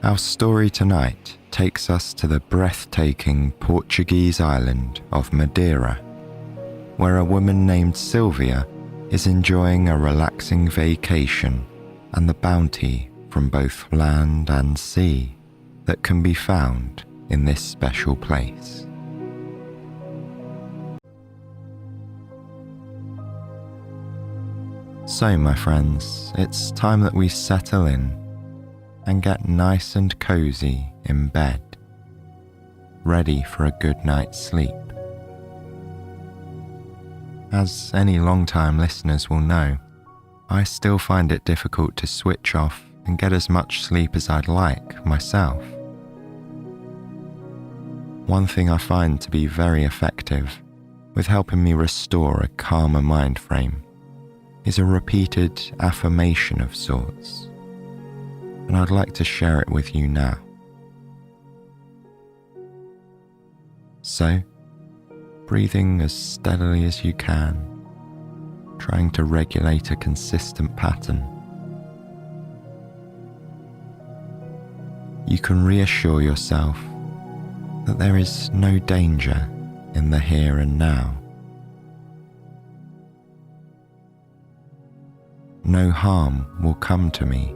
Our story tonight takes us to the breathtaking Portuguese island of Madeira, where a woman named Sylvia is enjoying a relaxing vacation and the bounty from both land and sea that can be found in this special place. So, my friends, it's time that we settle in and get nice and cozy in bed, ready for a good night's sleep. As any long-time listeners will know, I still find it difficult to switch off and get as much sleep as I'd like myself. One thing I find to be very effective with helping me restore a calmer mind frame is a repeated affirmation of sorts, and I'd like to share it with you now. So, breathing as steadily as you can, trying to regulate a consistent pattern. You can reassure yourself that there is no danger in the here and now. No harm will come to me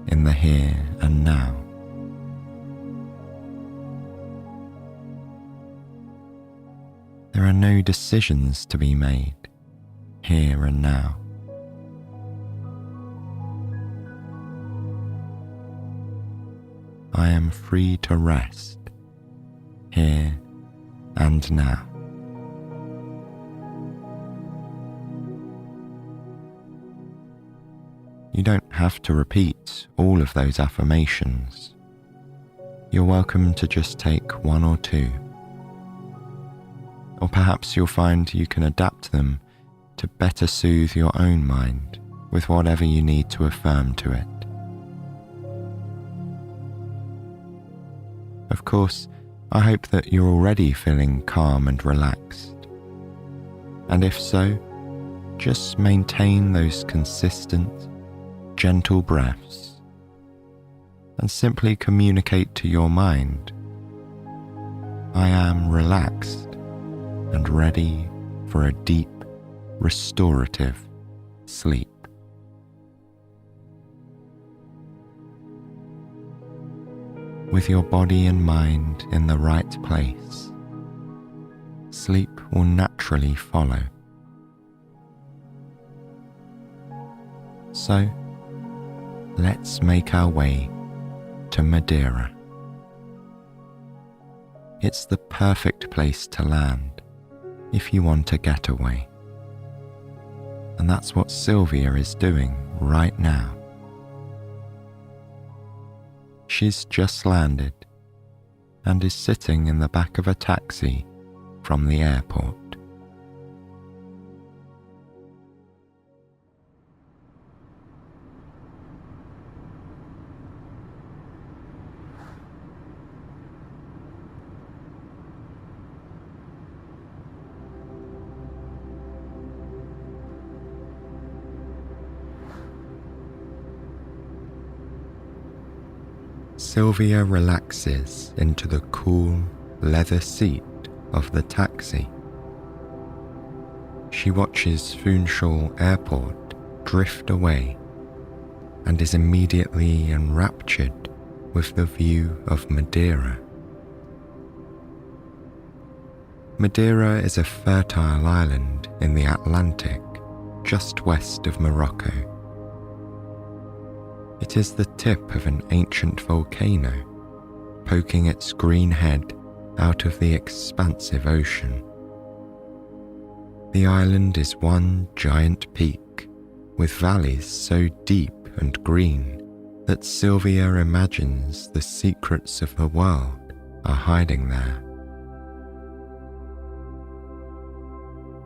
in the here and now. There are no decisions to be made here and now. I am free to rest here and now. You don't have to repeat all of those affirmations. You're welcome to just take one or two. Or perhaps you'll find you can adapt them to better soothe your own mind with whatever you need to affirm to it. Of course, I hope that you're already feeling calm and relaxed. And if so, just maintain those consistent, gentle breaths and simply communicate to your mind, I am relaxed and ready for a deep, restorative sleep. With your body and mind in the right place, sleep will naturally follow. So, let's make our way to Madeira. It's the perfect place to land if you want a getaway. And that's what Sylvia is doing right now. She's just landed and is sitting in the back of a taxi from the airport. Sylvia relaxes into the cool leather seat of the taxi. She watches Funchal Airport drift away and is immediately enraptured with the view of Madeira. Madeira is a fertile island in the Atlantic just west of Morocco. It is the tip of an ancient volcano, poking its green head out of the expansive ocean. The island is one giant peak, with valleys so deep and green that Sylvia imagines the secrets of the world are hiding there.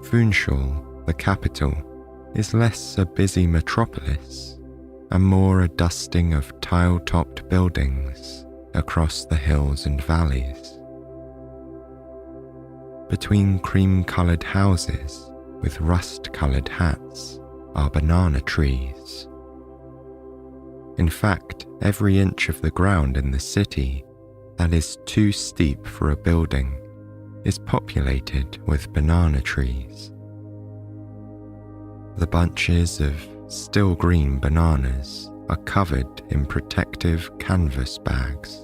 Funchal, the capital, is less a busy metropolis and more a dusting of tile-topped buildings across the hills and valleys. Between cream-coloured houses with rust-coloured hats are banana trees. In fact, every inch of the ground in the city that is too steep for a building is populated with banana trees. The bunches of still green bananas are covered in protective canvas bags,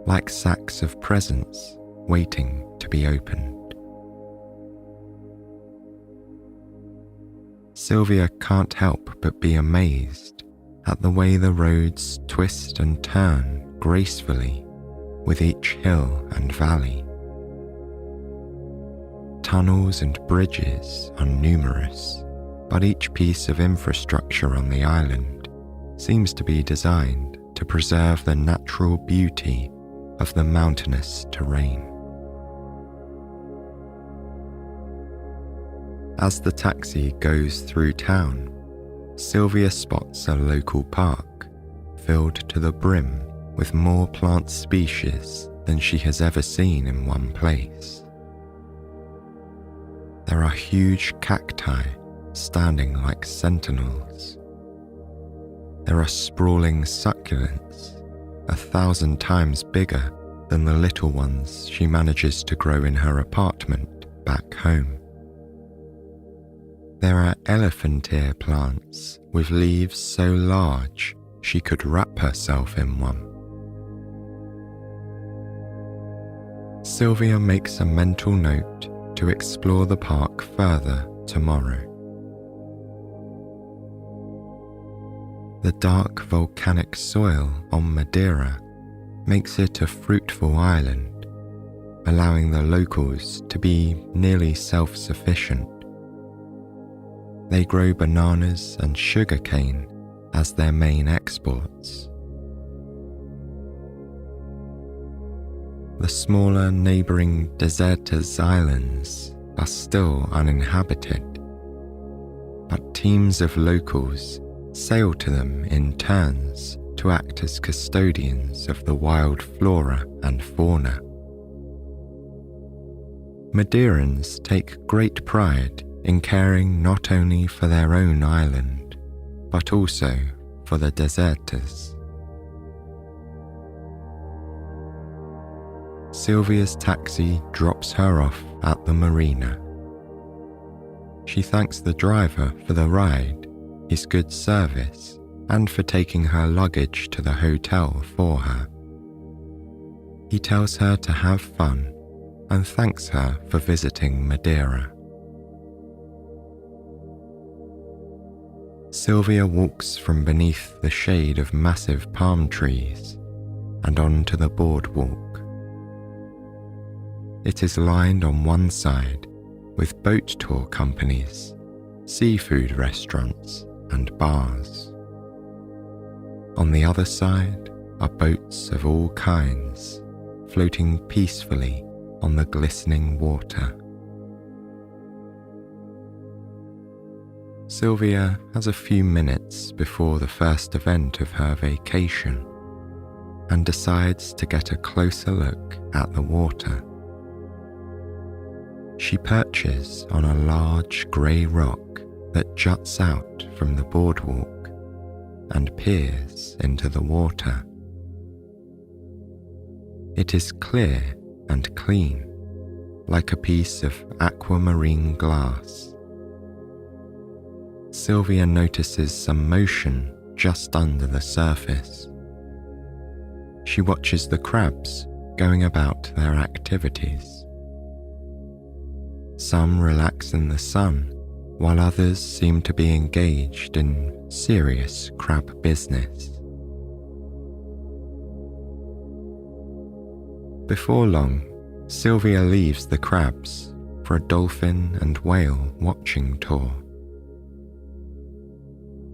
like sacks of presents waiting to be opened. Sylvia can't help but be amazed at the way the roads twist and turn gracefully with each hill and valley. Tunnels and bridges are numerous, but each piece of infrastructure on the island seems to be designed to preserve the natural beauty of the mountainous terrain. As the taxi goes through town, Sylvia spots a local park filled to the brim with more plant species than she has ever seen in one place. There are huge cacti standing like sentinels. There are sprawling succulents 1,000 times bigger than the little ones she manages to grow in her apartment back home. There are elephant ear plants with leaves so large she could wrap herself in one. Sylvia makes a mental note to explore the park further tomorrow. The dark volcanic soil on Madeira makes it a fruitful island, allowing the locals to be nearly self-sufficient. They grow bananas and sugarcane as their main exports. The smaller neighbouring Desertas Islands are still uninhabited, but teams of locals sail to them in turns to act as custodians of the wild flora and fauna. Madeirans take great pride in caring not only for their own island, but also for the Desertas. Sylvia's taxi drops her off at the marina. She thanks the driver for the ride, his good service, and for taking her luggage to the hotel for her. He tells her to have fun and thanks her for visiting Madeira. Sylvia walks from beneath the shade of massive palm trees and onto the boardwalk. It is lined on one side with boat tour companies, seafood restaurants, and bars. On the other side are boats of all kinds floating peacefully on the glistening water. Sylvia has a few minutes before the first event of her vacation and decides to get a closer look at the water. She perches on a large grey rock that juts out from the boardwalk and peers into the water. It is clear and clean, like a piece of aquamarine glass. Sylvia notices some motion just under the surface. She watches the crabs going about their activities. Some relax in the sun, while others seem to be engaged in serious crab business. Before long, Sylvia leaves the crabs for a dolphin and whale watching tour.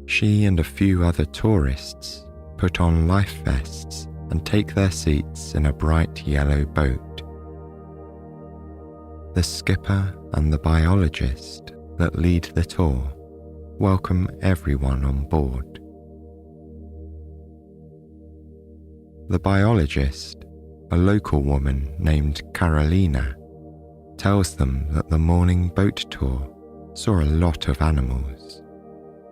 She and a few other tourists put on life vests and take their seats in a bright yellow boat. The skipper and the biologist that lead the tour welcome everyone on board. The biologist, a local woman named Carolina, tells them that the morning boat tour saw a lot of animals,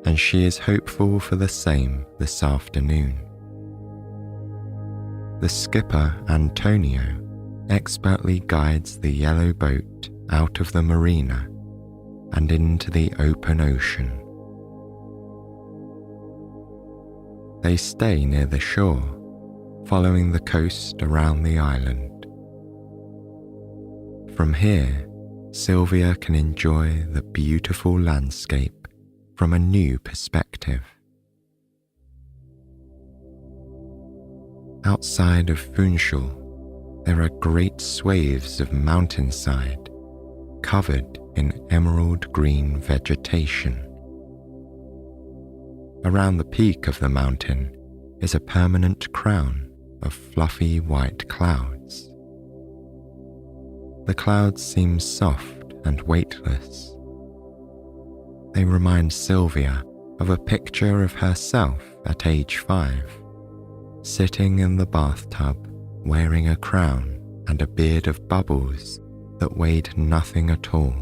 and she is hopeful for the same this afternoon. The skipper, Antonio, expertly guides the yellow boat out of the marina and into the open ocean. They stay near the shore, following the coast around the island. From here, Sylvia can enjoy the beautiful landscape from a new perspective. Outside of Funchal, there are great swathes of mountainside covered in emerald green vegetation. Around the peak of the mountain is a permanent crown of fluffy white clouds. The clouds seem soft and weightless. They remind Sylvia of a picture of herself at age 5, sitting in the bathtub wearing a crown and a beard of bubbles that weighed nothing at all.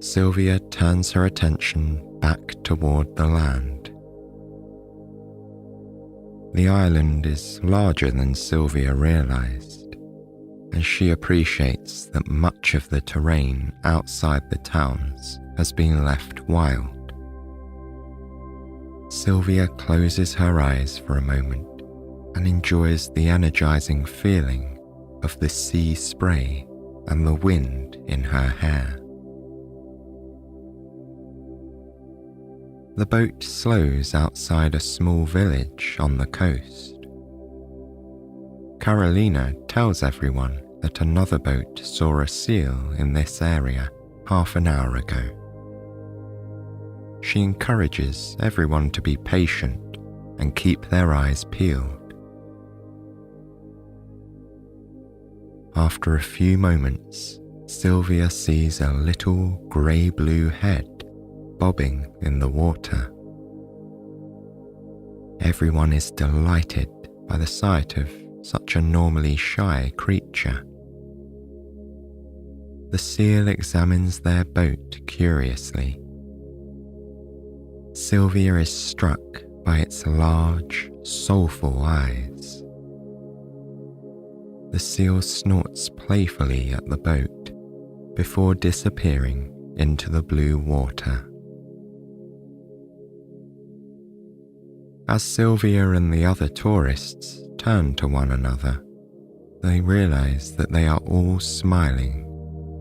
Sylvia turns her attention back toward the land. The island is larger than Sylvia realized, and she appreciates that much of the terrain outside the towns has been left wild. Sylvia closes her eyes for a moment and enjoys the energizing feeling of the sea spray and the wind in her hair. The boat slows outside a small village on the coast. Carolina tells everyone that another boat saw a seal in this area half an hour ago. She encourages everyone to be patient and keep their eyes peeled. After a few moments, Sylvia sees a little grey-blue head bobbing in the water. Everyone is delighted by the sight of such a normally shy creature. The seal examines their boat curiously. Sylvia is struck by its large, soulful eyes. The seal snorts playfully at the boat before disappearing into the blue water. As Sylvia and the other tourists turn to one another, they realize that they are all smiling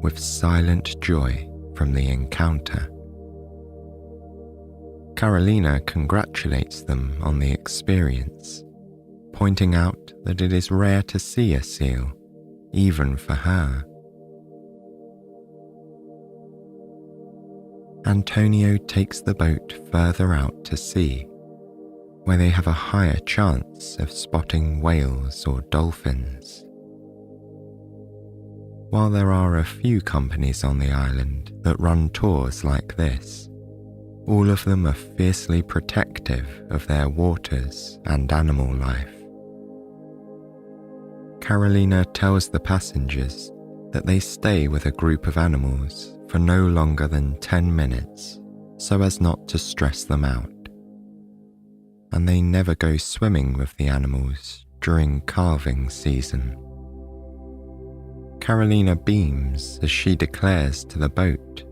with silent joy from the encounter. Carolina congratulates them on the experience, pointing out that it is rare to see a seal, even for her. Antonio takes the boat further out to sea, where they have a higher chance of spotting whales or dolphins. While there are a few companies on the island that run tours like this, all of them are fiercely protective of their waters and animal life. Carolina tells the passengers that they stay with a group of animals for no longer than 10 minutes so as not to stress them out, and they never go swimming with the animals during calving season. Carolina beams as she declares to the boat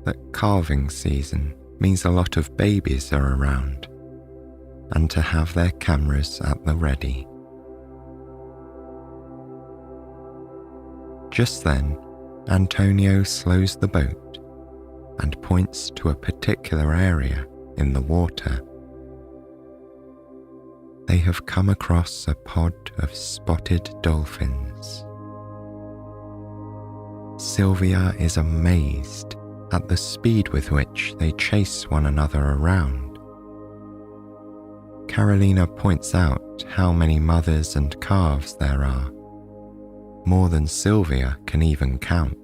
that calving season means a lot of babies are around, and to have their cameras at the ready. Just then, Antonio slows the boat and points to a particular area in the water. They have come across a pod of spotted dolphins. Sylvia is amazed at the speed with which they chase one another around. Carolina points out how many mothers and calves there are, more than Sylvia can even count.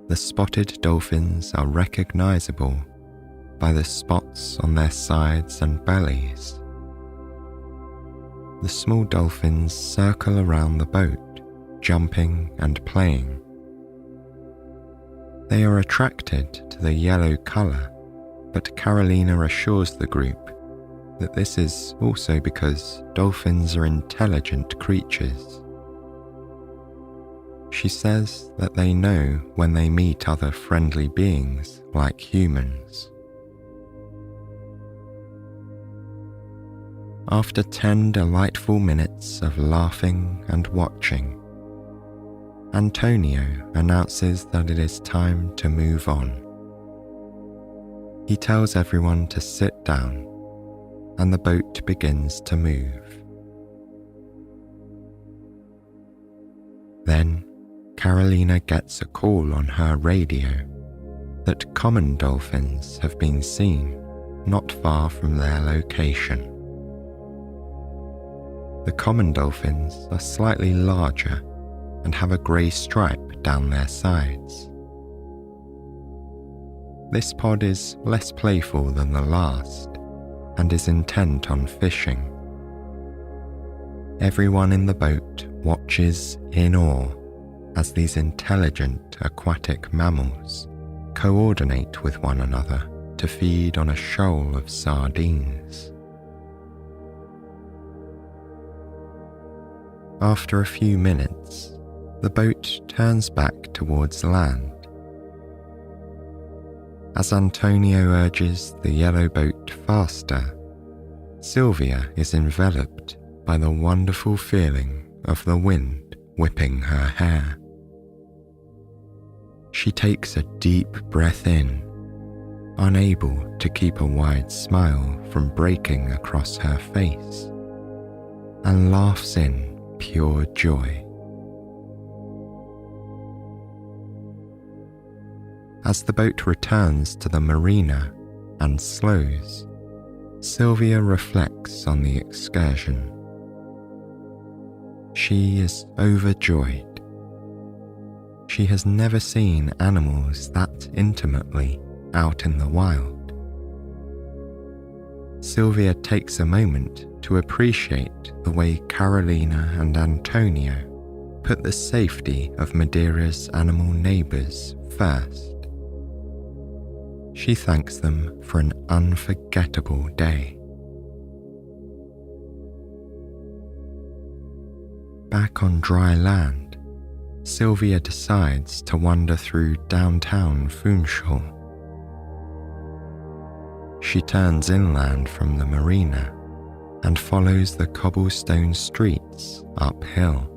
The spotted dolphins are recognizable by the spots on their sides and bellies. The small dolphins circle around the boat, jumping and playing They are attracted to the yellow colour, but Carolina assures the group that this is also because dolphins are intelligent creatures. She says that they know when they meet other friendly beings like humans. After 10 delightful minutes of laughing and watching, Antonio announces that it is time to move on. He tells everyone to sit down, and the boat begins to move. Then, Carolina gets a call on her radio that common dolphins have been seen not far from their location. The common dolphins are slightly larger and have a grey stripe down their sides. This pod is less playful than the last and is intent on fishing. Everyone in the boat watches in awe as these intelligent aquatic mammals coordinate with one another to feed on a shoal of sardines. After a few minutes, the boat turns back towards land. As Antonio urges the yellow boat faster, Sylvia is enveloped by the wonderful feeling of the wind whipping her hair. She takes a deep breath in, unable to keep a wide smile from breaking across her face, and laughs in pure joy. As the boat returns to the marina and slows, Sylvia reflects on the excursion. She is overjoyed. She has never seen animals that intimately out in the wild. Sylvia takes a moment to appreciate the way Carolina and Antonio put the safety of Madeira's animal neighbours first. She thanks them for an unforgettable day. Back on dry land, Sylvia decides to wander through downtown Funchal. She turns inland from the marina and follows the cobblestone streets uphill.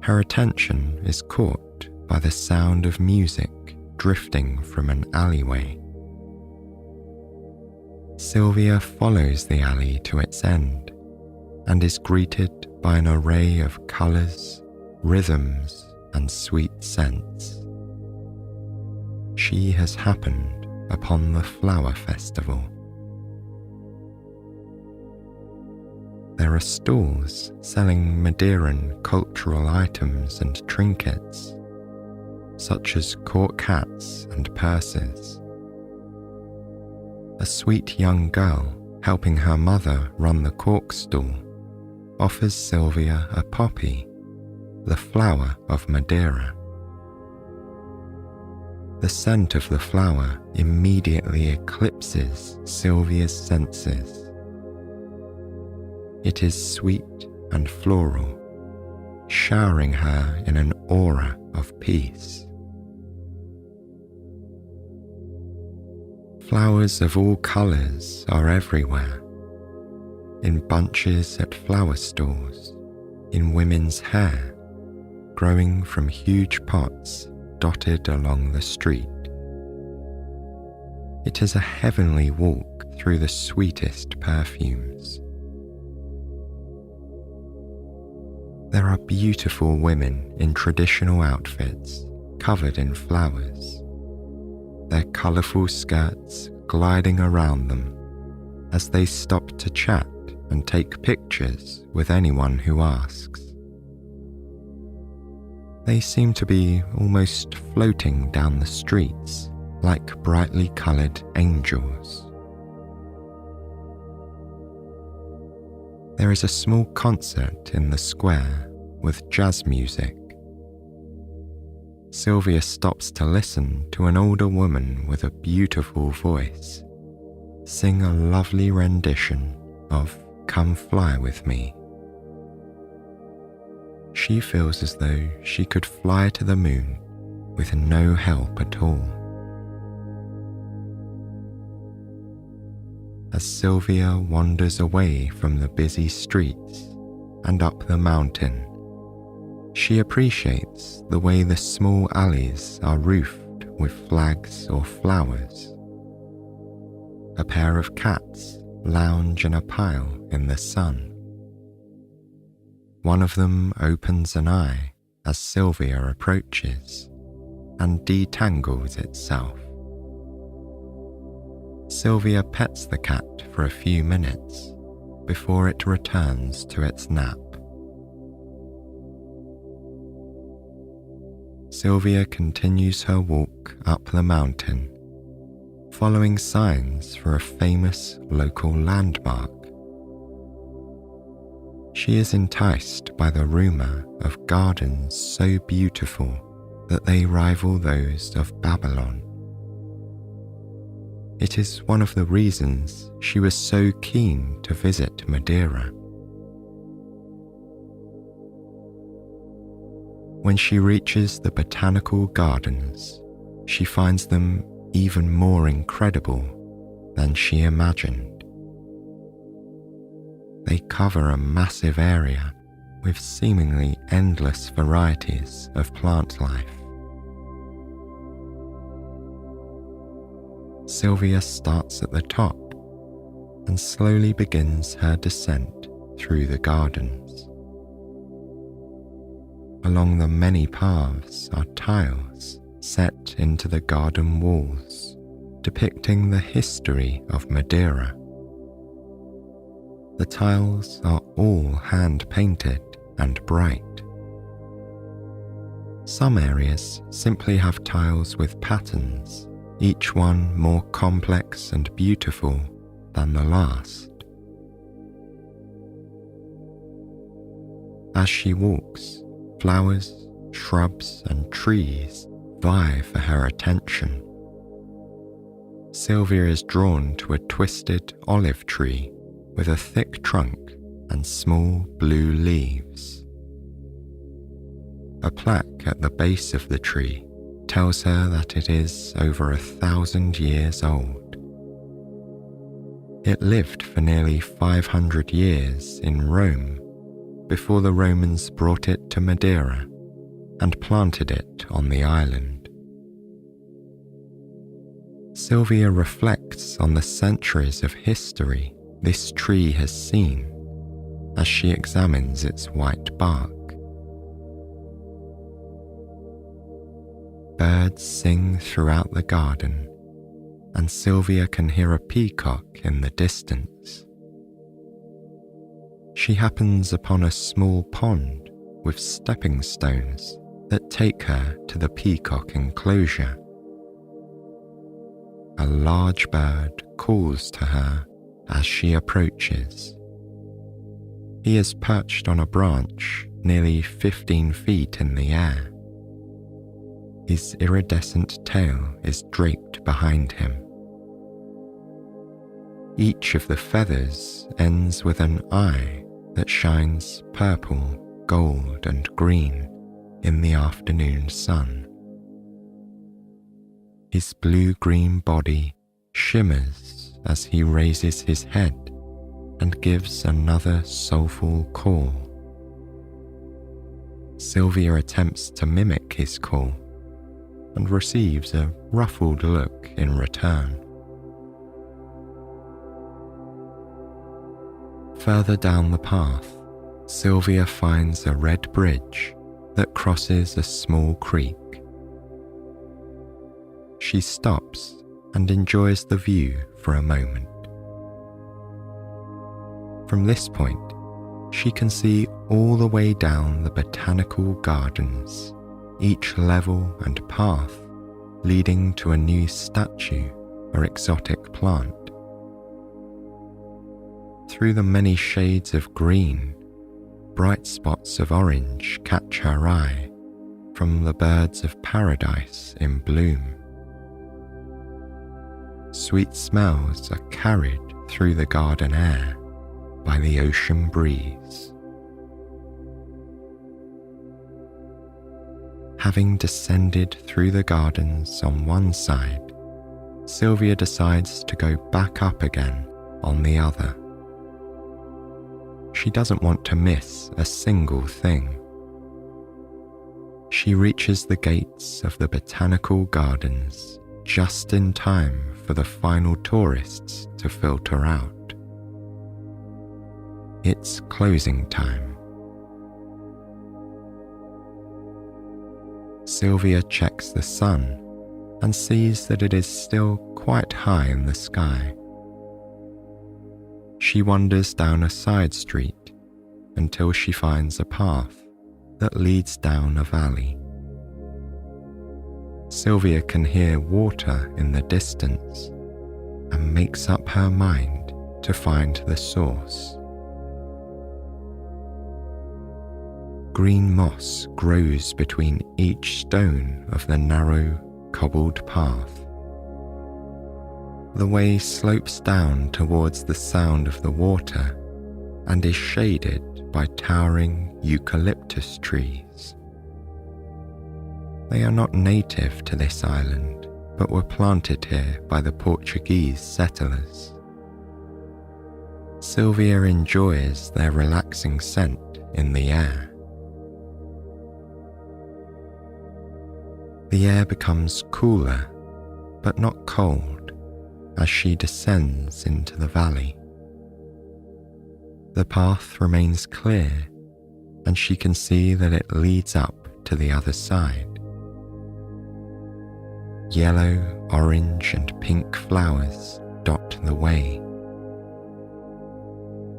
Her attention is caught by the sound of music drifting from an alleyway. Sylvia follows the alley to its end and is greeted by an array of colours, rhythms, and sweet scents. She has happened upon the flower festival. There are stalls selling Madeiran cultural items and trinkets, such as cork hats and purses. A sweet young girl helping her mother run the cork stall offers Sylvia a poppy, the flower of Madeira. The scent of the flower immediately eclipses Sylvia's senses. It is sweet and floral, showering her in an aura of peace. Flowers of all colours are everywhere, in bunches at flower stalls, in women's hair, growing from huge pots dotted along the street. It is a heavenly walk through the sweetest perfumes. There are beautiful women in traditional outfits covered in flowers, their colourful skirts gliding around them as they stop to chat and take pictures with anyone who asks. They seem to be almost floating down the streets like brightly coloured angels. There is a small concert in the square with jazz music. Sylvia stops to listen to an older woman with a beautiful voice sing a lovely rendition of "Come Fly With Me." She feels as though she could fly to the moon with no help at all. As Sylvia wanders away from the busy streets and up the mountain, she appreciates the way the small alleys are roofed with flags or flowers. A pair of cats lounge in a pile in the sun. One of them opens an eye as Sylvia approaches and detangles itself. Sylvia pets the cat for a few minutes before it returns to its nap. Sylvia continues her walk up the mountain, following signs for a famous local landmark. She is enticed by the rumor of gardens so beautiful that they rival those of Babylon. It is one of the reasons she was so keen to visit Madeira. When she reaches the botanical gardens, she finds them even more incredible than she imagined. They cover a massive area with seemingly endless varieties of plant life. Sylvia starts at the top and slowly begins her descent through the gardens. Along the many paths are tiles set into the garden walls, depicting the history of Madeira. The tiles are all hand-painted and bright. Some areas simply have tiles with patterns, each one more complex and beautiful than the last. As she walks, flowers, shrubs, and trees vie for her attention. Sylvia is drawn to a twisted olive tree with a thick trunk and small blue leaves. A plaque at the base of the tree tells her that it is over 1,000 years old. It lived for nearly 500 years in Rome before the Romans brought it to Madeira and planted it on the island. Sylvia reflects on the centuries of history this tree has seen as she examines its white bark. Birds sing throughout the garden, and Sylvia can hear a peacock in the distance. She happens upon a small pond with stepping stones that take her to the peacock enclosure. A large bird calls to her as she approaches. He is perched on a branch nearly 15 feet in the air. His iridescent tail is draped behind him. Each of the feathers ends with an eye that shines purple, gold, and green in the afternoon sun. His blue-green body shimmers as he raises his head and gives another soulful call. Sylvia attempts to mimic his call and receives a ruffled look in return. Further down the path, Sylvia finds a red bridge that crosses a small creek. She stops and enjoys the view for a moment. From this point, she can see all the way down the botanical gardens, each level and path leading to a new statue or exotic plant. Through the many shades of green, bright spots of orange catch her eye, from the birds of paradise in bloom. Sweet smells are carried through the garden air by the ocean breeze. Having descended through the gardens on one side, Sylvia decides to go back up again on the other. She doesn't want to miss a single thing. She reaches the gates of the botanical gardens just in time for the final tourists to filter out. It's closing time. Sylvia checks the sun and sees that it is still quite high in the sky. She wanders down a side street until she finds a path that leads down a valley. Sylvia can hear water in the distance and makes up her mind to find the source. Green moss grows between each stone of the narrow, cobbled path. The way slopes down towards the sound of the water and is shaded by towering eucalyptus trees. They are not native to this island, but were planted here by the Portuguese settlers. Sylvia enjoys their relaxing scent in the air. The air becomes cooler, but not cold, as she descends into the valley. The path remains clear, and she can see that it leads up to the other side. Yellow, orange, and pink flowers dot the way.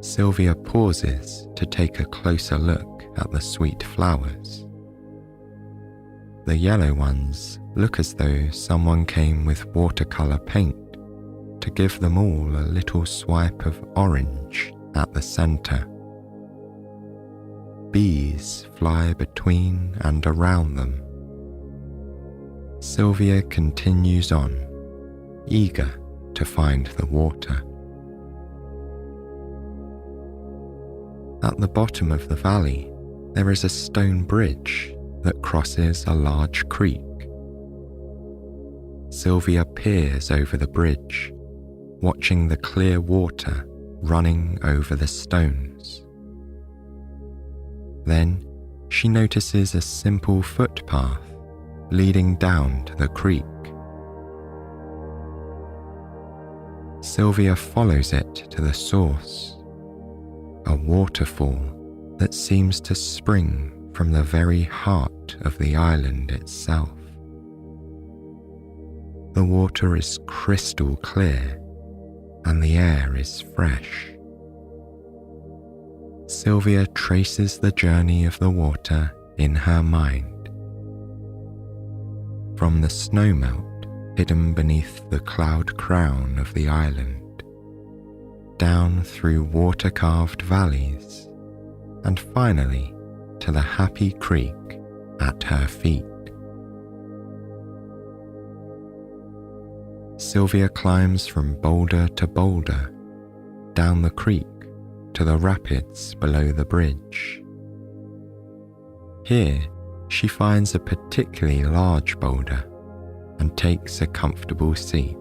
Sylvia pauses to take a closer look at the sweet flowers. The yellow ones look as though someone came with watercolor paint to give them all a little swipe of orange at the center. Bees fly between and around them. Sylvia continues on, eager to find the water. At the bottom of the valley, there is a stone bridge that crosses a large creek. Sylvia peers over the bridge, watching the clear water running over the stones. Then she notices a simple footpath leading down to the creek. Sylvia follows it to the source, a waterfall that seems to spring from the very heart of the island itself. The water is crystal clear and the air is fresh. Sylvia traces the journey of the water in her mind. From the snowmelt hidden beneath the cloud crown of the island, down through water-carved valleys, and finally to the happy creek at her feet. Sylvia climbs from boulder to boulder, down the creek to the rapids below the bridge. Here, she finds a particularly large boulder and takes a comfortable seat.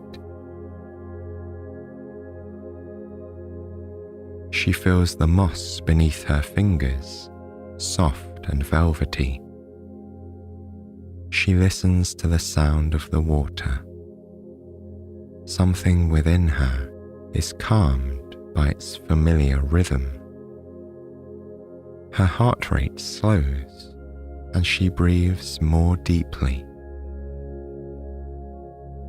She feels the moss beneath her fingers, soft and velvety. She listens to the sound of the water. Something within her is calmed by its familiar rhythm. Her heart rate slows and she breathes more deeply.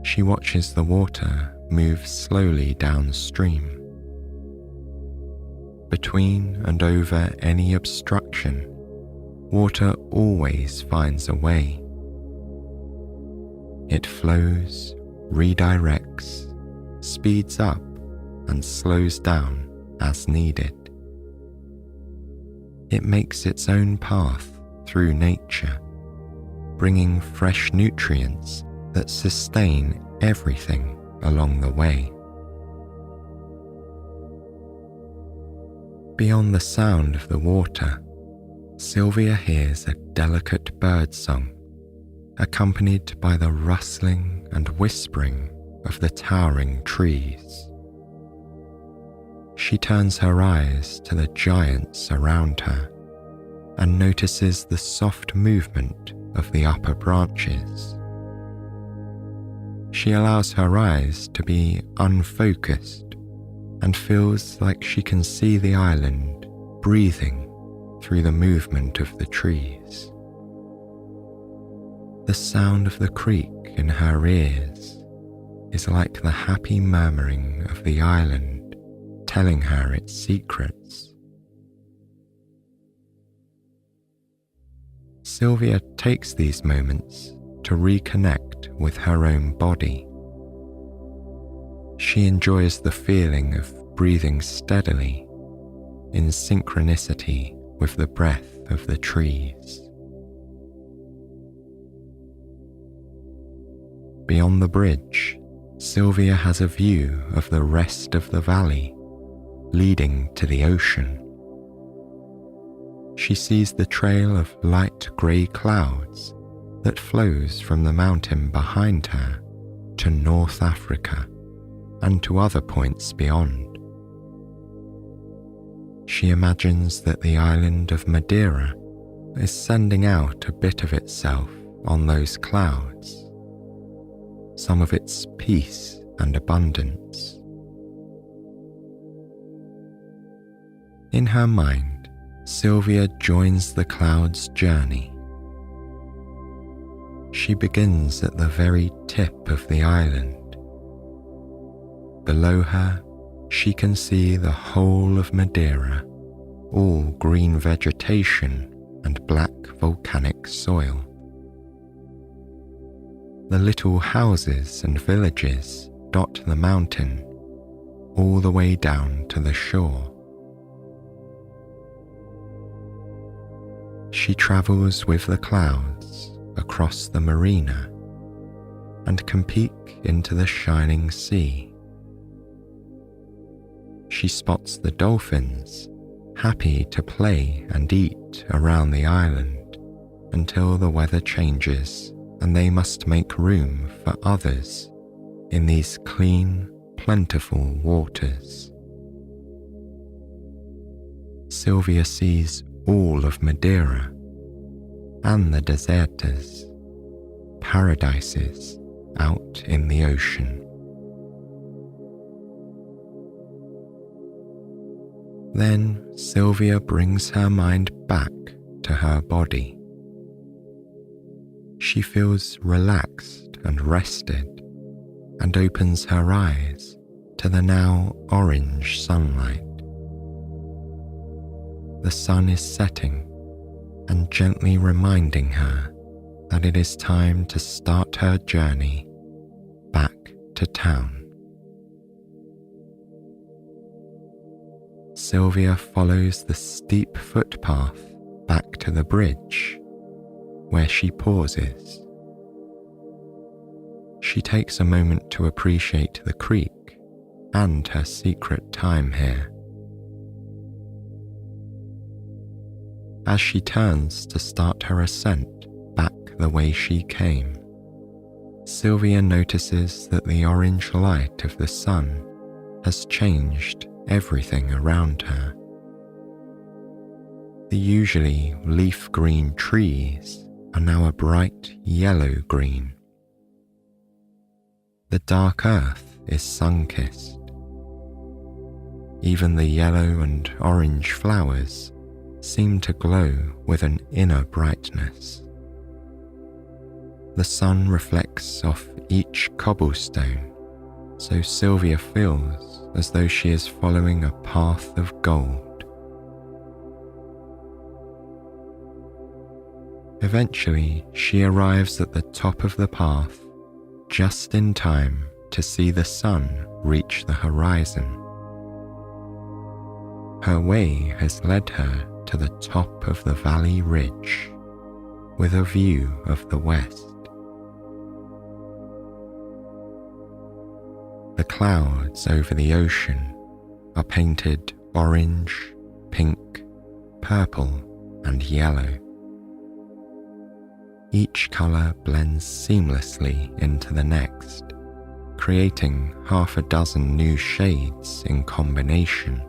She watches the water move slowly downstream. Between and over any obstruction, water always finds a way. It flows, redirects, speeds up, and slows down as needed. It makes its own path through nature, bringing fresh nutrients that sustain everything along the way. Beyond the sound of the water, Sylvia hears a delicate bird song, accompanied by the rustling and whispering of the towering trees. She turns her eyes to the giants around her and notices the soft movement of the upper branches. She allows her eyes to be unfocused and feels like she can see the island breathing through the movement of the trees. The sound of the creek in her ears is like the happy murmuring of the island telling her its secrets. Sylvia takes these moments to reconnect with her own body. She enjoys the feeling of breathing steadily in synchronicity with the breath of the trees. Beyond the bridge, Sylvia has a view of the rest of the valley leading to the ocean. She sees the trail of light grey clouds that flows from the mountain behind her to North Africa and to other points beyond. She imagines that the island of Madeira is sending out a bit of itself on those clouds, some of its peace and abundance. In her mind, Sylvia joins the clouds' journey. She begins at the very tip of the island. Below her, she can see the whole of Madeira, all green vegetation and black volcanic soil. The little houses and villages dot the mountain all the way down to the shore. She travels with the clouds across the marina and can peek into the shining sea. She spots the dolphins, happy to play and eat around the island until the weather changes and they must make room for others in these clean, plentiful waters. Sylvia sees all of Madeira and the desertas, paradises out in the ocean. Then Sylvia brings her mind back to her body. She feels relaxed and rested and opens her eyes to the now orange sunlight. The sun is setting and gently reminding her that it is time to start her journey back to town. Sylvia follows the steep footpath back to the bridge, where she pauses. She takes a moment to appreciate the creek and her secret time here. As she turns to start her ascent back the way she came, Sylvia notices that the orange light of the sun has changed everything around her. The usually leaf green trees are now a bright yellow green. The dark earth is sun-kissed. Even the yellow and orange flowers seem to glow with an inner brightness. The sun reflects off each cobblestone, so Sylvia feels as though she is following a path of gold. Eventually, she arrives at the top of the path just in time to see the sun reach the horizon. Her way has led her to the top of the valley ridge, with a view of the west. The clouds over the ocean are painted orange, pink, purple, and yellow. Each colour blends seamlessly into the next, creating half a dozen new shades in combination.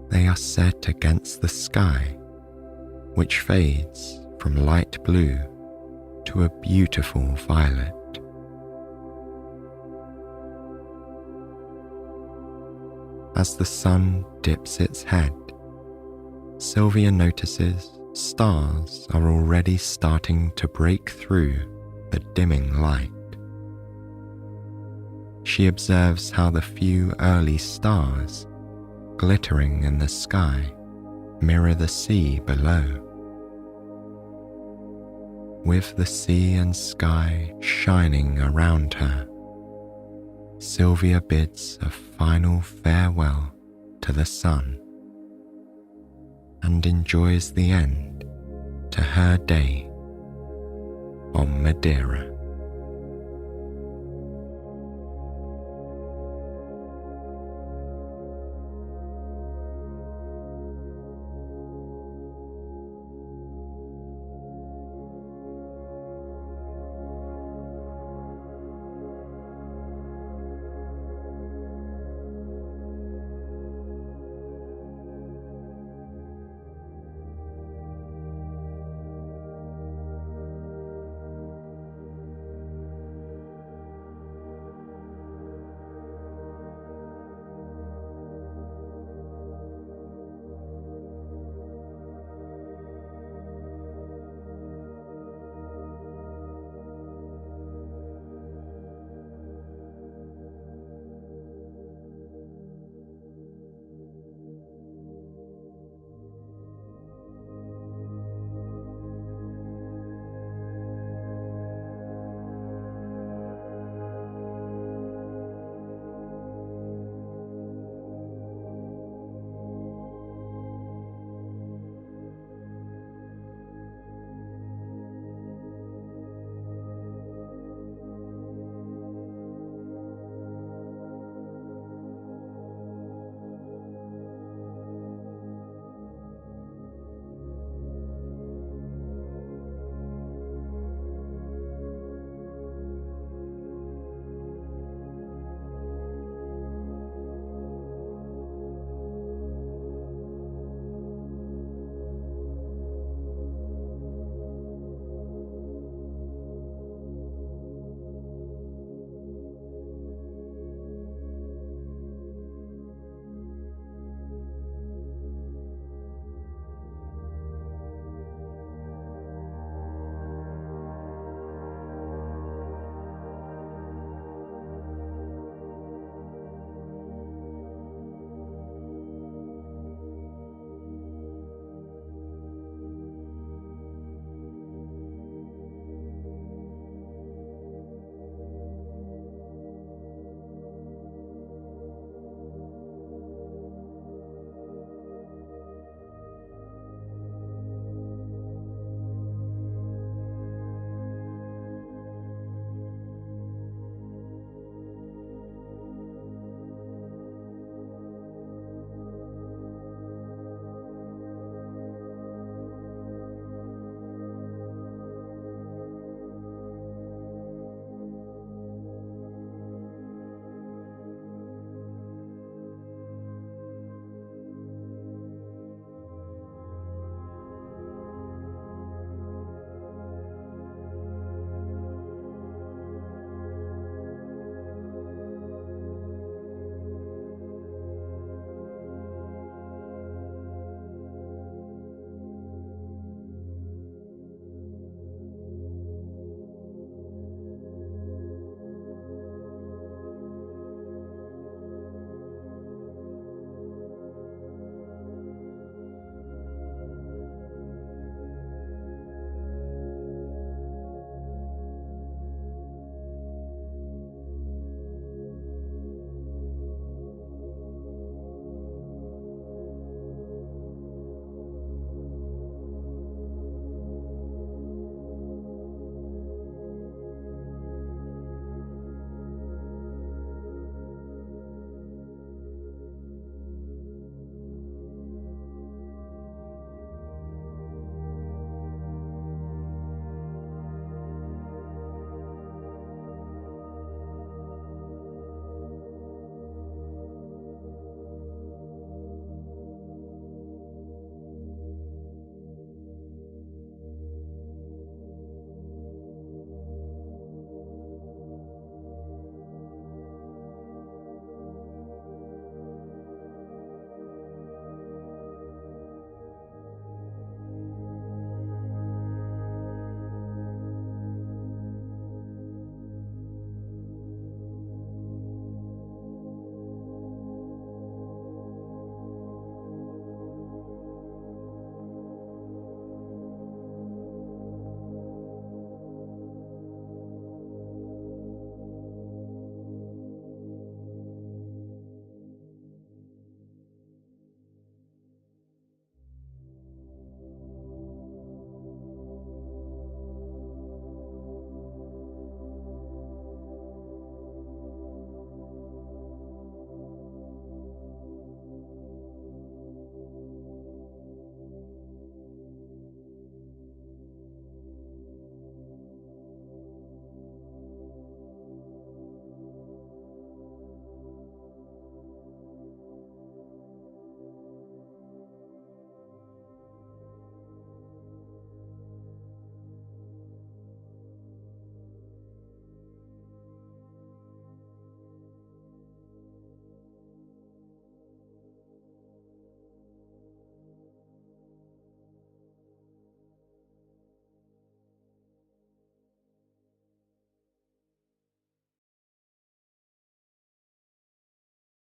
They are set against the sky, which fades from light blue to a beautiful violet. As the sun dips its head, Sylvia notices stars are already starting to break through the dimming light. She observes how the few early stars glittering in the sky mirror the sea below. With the sea and sky shining around her, Sylvia bids a final farewell to the sun and enjoys the end to her day on Madeira.